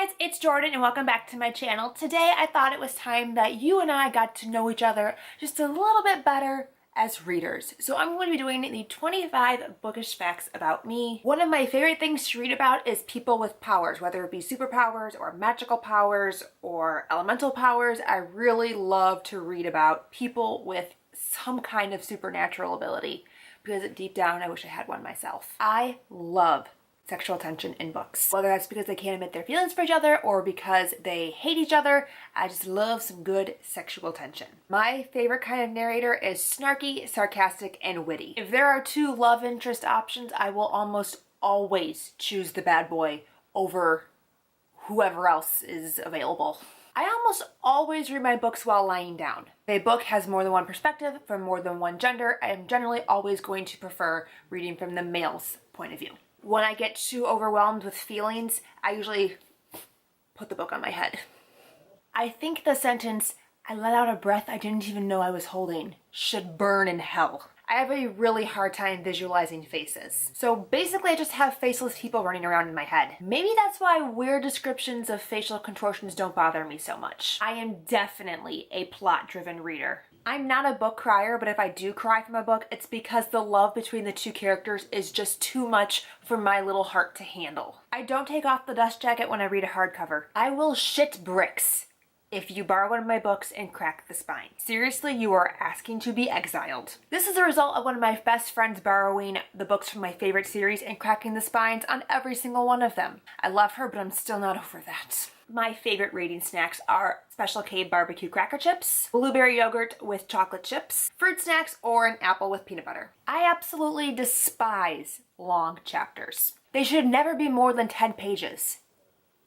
guys, it's Jordan and welcome back to my channel. Today I thought it was time that you and I got to know each other just a little bit better as readers. So I'm going to be doing the 25 bookish facts about me. One of my favorite things to read about is people with powers, whether it be superpowers or magical powers or elemental powers. I really love to read about people with some kind of supernatural ability because deep down I wish I had one myself. I love sexual tension in books. Whether that's because they can't admit their feelings for each other or because they hate each other, I just love some good sexual tension. My favorite kind of narrator is snarky, sarcastic, and witty. If there are two love interest options, I will almost always choose the bad boy over whoever else is available. I almost always read my books while lying down. If a book has more than one perspective from more than one gender, I am generally always going to prefer reading from the male's point of view. When I get too overwhelmed with feelings, I usually put the book on my head. I think the sentence, "I let out a breath I didn't even know I was holding," should burn in hell. I have a really hard time visualizing faces. So basically I just have faceless people running around in my head. Maybe that's why weird descriptions of facial contortions don't bother me so much. I am definitely a plot-driven reader. I'm not a book crier, but if I do cry from a book, it's because the love between the two characters is just too much for my little heart to handle. I don't take off the dust jacket when I read a hardcover. I will shit bricks if you borrow one of my books and crack the spine. Seriously, you are asking to be exiled. This is a result of one of my best friends borrowing the books from my favorite series and cracking the spines on every single one of them. I love her, but I'm still not over that. My favorite reading snacks are Special K barbecue cracker chips, blueberry yogurt with chocolate chips, fruit snacks, or an apple with peanut butter. I absolutely despise long chapters. They should never be more than 10 pages.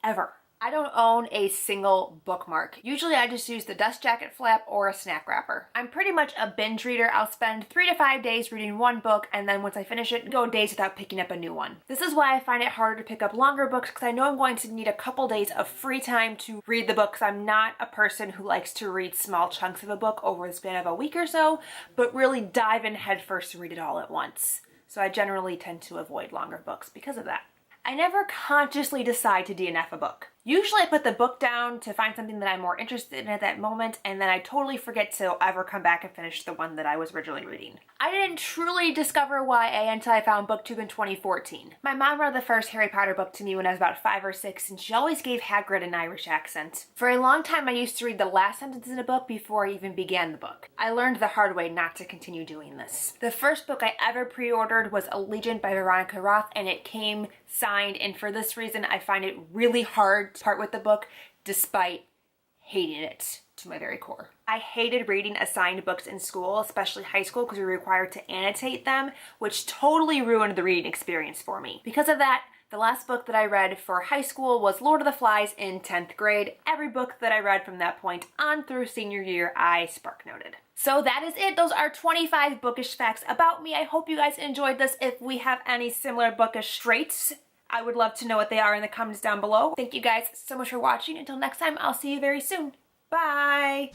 Ever. I don't own a single bookmark. Usually I just use the dust jacket flap or a snack wrapper. I'm pretty much a binge reader. I'll spend 3 to 5 days reading one book and then once I finish it, go days without picking up a new one. This is why I find it harder to pick up longer books because I know I'm going to need a couple days of free time to read the book because I'm not a person who likes to read small chunks of a book over the span of a week or so, but really dive in headfirst and read it all at once. So I generally tend to avoid longer books because of that. I never consciously decide to DNF a book. Usually I put the book down to find something that I'm more interested in at that moment, and then I totally forget to ever come back and finish the one that I was originally reading. I didn't truly discover YA until I found BookTube in 2014. My mom read the first Harry Potter book to me when I was about 5 or 6, and she always gave Hagrid an Irish accent. For a long time I used to read the last sentence in a book before I even began the book. I learned the hard way not to continue doing this. The first book I ever pre-ordered was Allegiant by Veronica Roth, and it came signed, and for this reason I find it really hard to part with the book despite hating it to my very core. I hated reading assigned books in school, especially high school, because we were required to annotate them, which totally ruined the reading experience for me. Because of that, the last book that I read for high school was Lord of the Flies in 10th grade. Every book that I read from that point on through senior year, I spark noted. So that is it. Those are 25 bookish facts about me. I hope you guys enjoyed this. If we have any similar bookish traits, I would love to know what they are in the comments down below. Thank you guys so much for watching. Until next time, I'll see you very soon. Bye!